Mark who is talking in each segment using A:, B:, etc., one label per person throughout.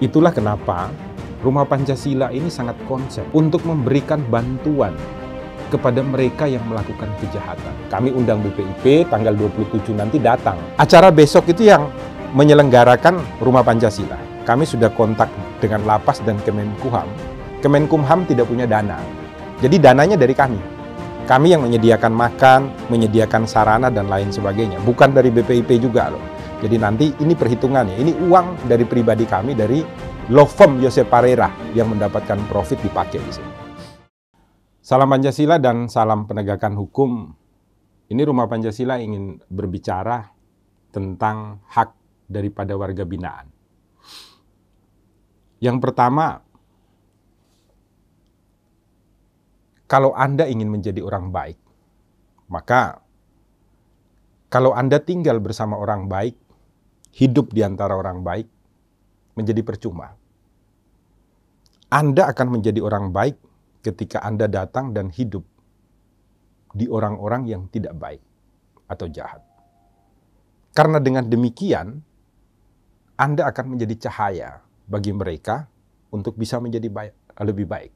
A: Itulah kenapa Rumah Pancasila ini sangat konsen untuk memberikan bantuan kepada mereka yang melakukan kejahatan. Kami undang BPIP tanggal 27 nanti datang. Acara besok itu yang menyelenggarakan Rumah Pancasila. Kami sudah kontak dengan Lapas dan Kemenkumham. Kemenkumham tidak punya dana. Jadi dananya dari kami. Kami yang menyediakan makan, menyediakan sarana dan lain sebagainya. Bukan dari BPIP juga loh. Jadi nanti ini perhitungannya. Ini uang dari pribadi kami, dari law firm Josep Parera yang mendapatkan profit dipakai di sini. Salam Pancasila dan salam penegakan hukum. Ini Rumah Pancasila ingin berbicara tentang hak daripada warga binaan. Yang pertama, kalau Anda ingin menjadi orang baik, maka kalau Anda tinggal bersama orang baik, hidup di antara orang baik, menjadi percuma. Anda akan menjadi orang baik ketika Anda datang dan hidup di orang-orang yang tidak baik atau jahat. Karena dengan demikian, Anda akan menjadi cahaya bagi mereka untuk bisa menjadi lebih baik.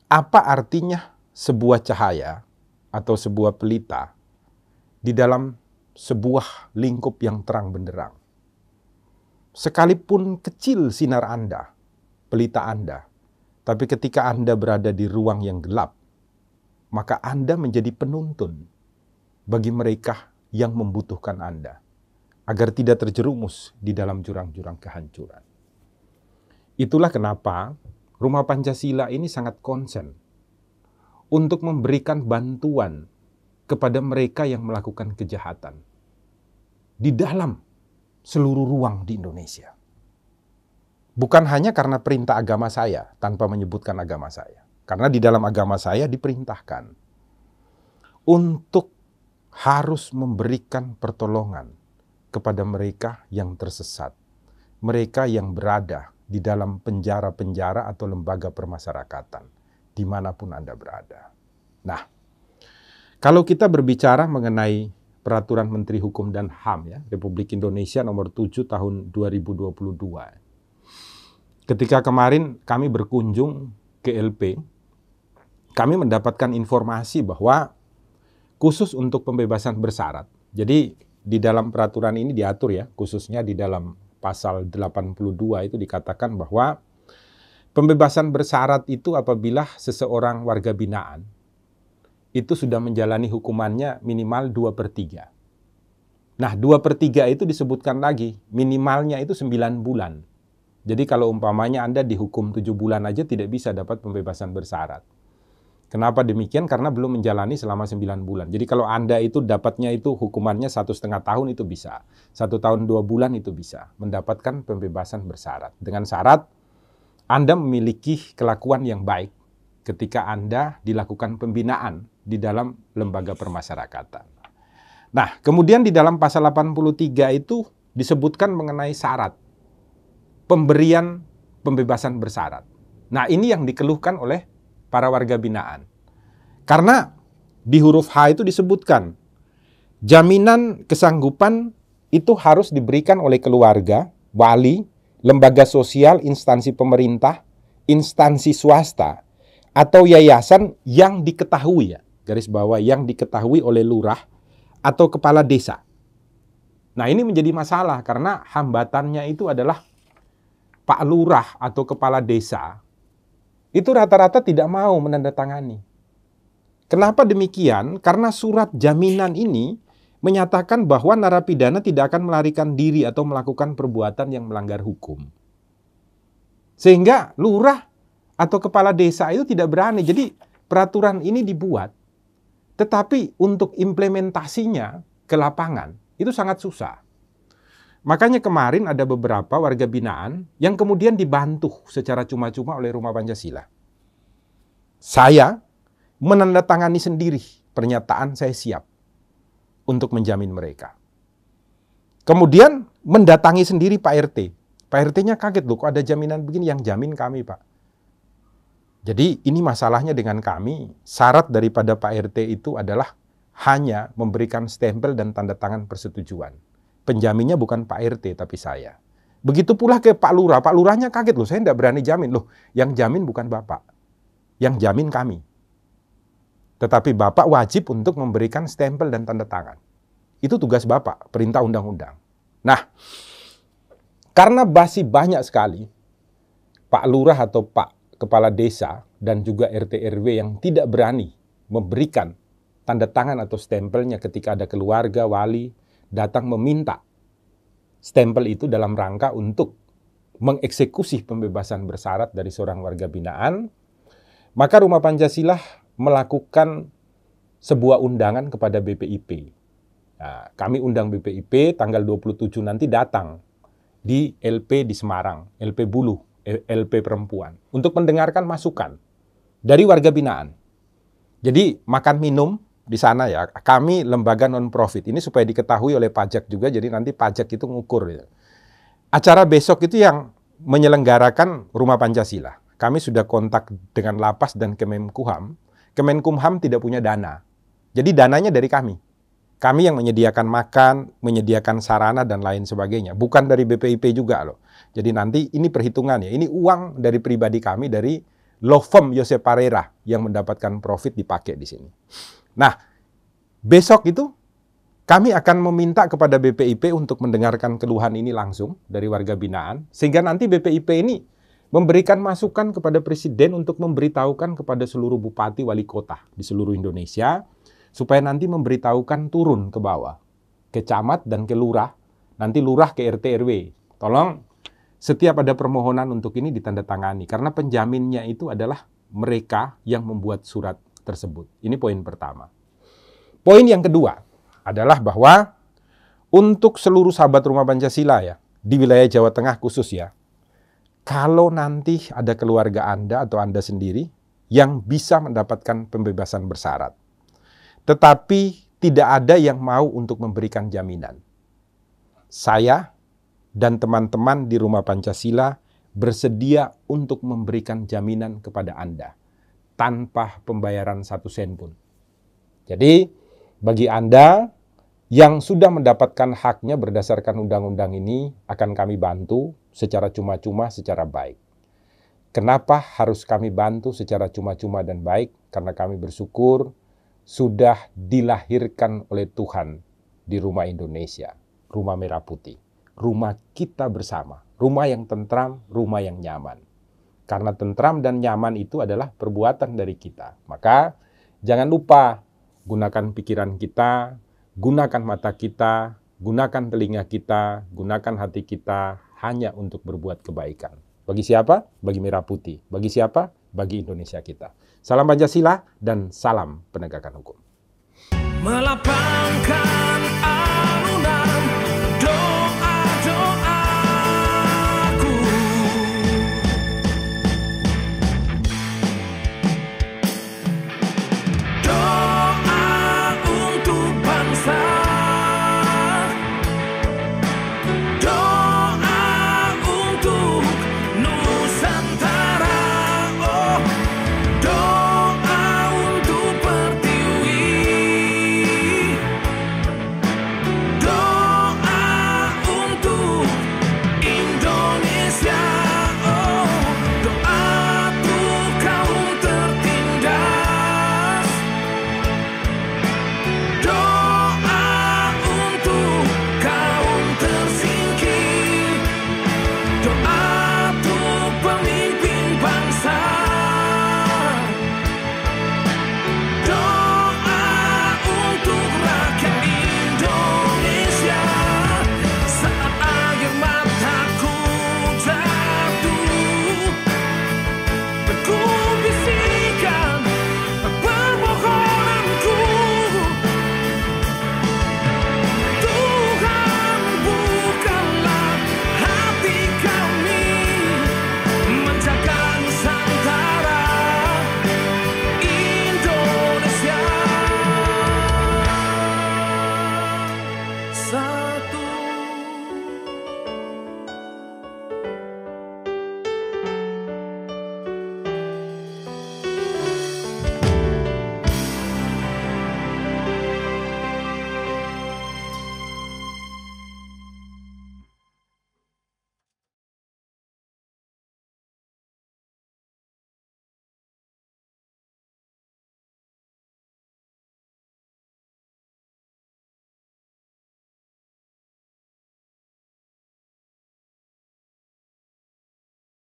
A: Apa artinya sebuah cahaya atau sebuah pelita di dalam sebuah lingkup yang terang benderang? Sekalipun kecil sinar Anda, pelita Anda, tapi ketika Anda berada di ruang yang gelap, maka Anda menjadi penuntun bagi mereka yang membutuhkan Anda, agar tidak terjerumus di dalam jurang-jurang kehancuran. Itulah kenapa Rumah Pancasila ini sangat konsen untuk memberikan bantuan kepada mereka yang melakukan kejahatan di dalam seluruh ruang di Indonesia. Bukan hanya karena perintah agama saya, tanpa menyebutkan agama saya. Karena di dalam agama saya diperintahkan untuk harus memberikan pertolongan kepada mereka yang tersesat. Mereka yang berada di dalam penjara-penjara atau lembaga permasyarakatan, dimanapun Anda berada. Nah, kalau kita berbicara mengenai Peraturan Menteri Hukum dan HAM ya, Republik Indonesia nomor 7 tahun 2022. Ketika kemarin kami berkunjung ke LP, kami mendapatkan informasi bahwa khusus untuk pembebasan bersyarat. Jadi di dalam peraturan ini diatur ya, khususnya di dalam pasal 82 itu dikatakan bahwa pembebasan bersyarat itu apabila seseorang warga binaan itu sudah menjalani hukumannya minimal 2/3. Nah, 2/3 itu disebutkan lagi, minimalnya itu 9 bulan. Jadi kalau umpamanya Anda dihukum 7 bulan aja tidak bisa dapat pembebasan bersyarat. Kenapa demikian? Karena belum menjalani selama 9 bulan. Jadi kalau Anda itu dapatnya itu hukumannya 1,5 tahun itu bisa. 1 tahun 2 bulan itu bisa mendapatkan pembebasan bersyarat. Dengan syarat Anda memiliki kelakuan yang baik ketika Anda dilakukan pembinaan di dalam lembaga permasyarakatan. Nah, kemudian di dalam pasal 83 itu disebutkan mengenai syarat pemberian pembebasan bersyarat. Nah, ini yang dikeluhkan oleh para warga binaan. Karena di huruf H itu disebutkan, jaminan kesanggupan itu harus diberikan oleh keluarga, wali, lembaga sosial, instansi pemerintah, instansi swasta, atau yayasan yang diketahui ya, garis bawah yang diketahui oleh lurah atau kepala desa. Nah, ini menjadi masalah karena hambatannya itu adalah Pak Lurah atau kepala desa itu rata-rata tidak mau menandatangani. Kenapa demikian? Karena surat jaminan ini menyatakan bahwa narapidana tidak akan melarikan diri atau melakukan perbuatan yang melanggar hukum. Sehingga lurah atau kepala desa itu tidak berani. Jadi peraturan ini dibuat, tetapi untuk implementasinya ke lapangan itu sangat susah. Makanya kemarin ada beberapa warga binaan yang kemudian dibantu secara cuma-cuma oleh Rumah Pancasila. Saya menandatangani sendiri pernyataan saya siap untuk menjamin mereka. Kemudian mendatangi sendiri Pak RT. Pak RT-nya kaget loh, kok ada jaminan begini, yang jamin kami Pak. Jadi ini masalahnya dengan kami, syarat daripada Pak RT itu adalah hanya memberikan stempel dan tanda tangan persetujuan. Penjaminnya bukan Pak RT, tapi saya. Begitu pula ke Pak Lurah. Pak Lurahnya kaget loh, saya tidak berani jamin. Loh, yang jamin bukan Bapak. Yang jamin kami. Tetapi Bapak wajib untuk memberikan stempel dan tanda tangan. Itu tugas Bapak, perintah undang-undang. Nah, karena masih banyak sekali Pak Lurah atau Pak Kepala Desa dan juga RT RW yang tidak berani memberikan tanda tangan atau stempelnya ketika ada keluarga, wali, datang meminta stempel itu dalam rangka untuk mengeksekusi pembebasan bersyarat dari seorang warga binaan, maka Rumah Pancasila melakukan sebuah undangan kepada BPIP. Nah, kami undang BPIP tanggal 27 nanti datang di LP di Semarang, LP Bulu, LP Perempuan, untuk mendengarkan masukan dari warga binaan. Jadi makan minum di sana ya, kami lembaga non-profit. Ini supaya diketahui oleh pajak juga, jadi nanti pajak itu ngukur. Ya. Acara besok itu yang menyelenggarakan Rumah Pancasila. Kami sudah kontak dengan Lapas dan Kemenkumham. Kemenkumham tidak punya dana. Jadi dananya dari kami. Kami yang menyediakan makan, menyediakan sarana, dan lain sebagainya. Bukan dari BPIP juga loh. Jadi nanti ini perhitungannya. Ini uang dari pribadi kami, dari law firm Jose Parera yang mendapatkan profit dipakai di sini. Nah, besok itu kami akan meminta kepada BPIP untuk mendengarkan keluhan ini langsung dari warga binaan. Sehingga nanti BPIP ini memberikan masukan kepada Presiden untuk memberitahukan kepada seluruh bupati wali kota di seluruh Indonesia, supaya nanti memberitahukan turun ke bawah, ke camat dan ke lurah, nanti lurah ke RT RW. Tolong setiap ada permohonan untuk ini ditandatangani, karena penjaminnya itu adalah mereka yang membuat surat tersebut. Ini poin pertama. Poin yang kedua adalah bahwa untuk seluruh sahabat Rumah Pancasila ya, di wilayah Jawa Tengah khusus ya, kalau nanti ada keluarga Anda atau Anda sendiri yang bisa mendapatkan pembebasan bersyarat, tetapi tidak ada yang mau untuk memberikan jaminan, saya dan teman-teman di Rumah Pancasila bersedia untuk memberikan jaminan kepada Anda tanpa pembayaran 1 sen pun. Jadi, bagi Anda yang sudah mendapatkan haknya berdasarkan undang-undang ini, akan kami bantu secara cuma-cuma, secara baik. Kenapa harus kami bantu secara cuma-cuma dan baik? Karena kami bersyukur sudah dilahirkan oleh Tuhan di rumah Indonesia, rumah merah putih, rumah kita bersama, rumah yang tentram, rumah yang nyaman. Karena tentram dan nyaman itu adalah perbuatan dari kita. Maka jangan lupa gunakan pikiran kita, gunakan mata kita, gunakan telinga kita, gunakan hati kita hanya untuk berbuat kebaikan. Bagi siapa? Bagi merah putih. Bagi siapa? Bagi Indonesia kita. Salam Pancasila dan salam penegakan hukum. Melapangkan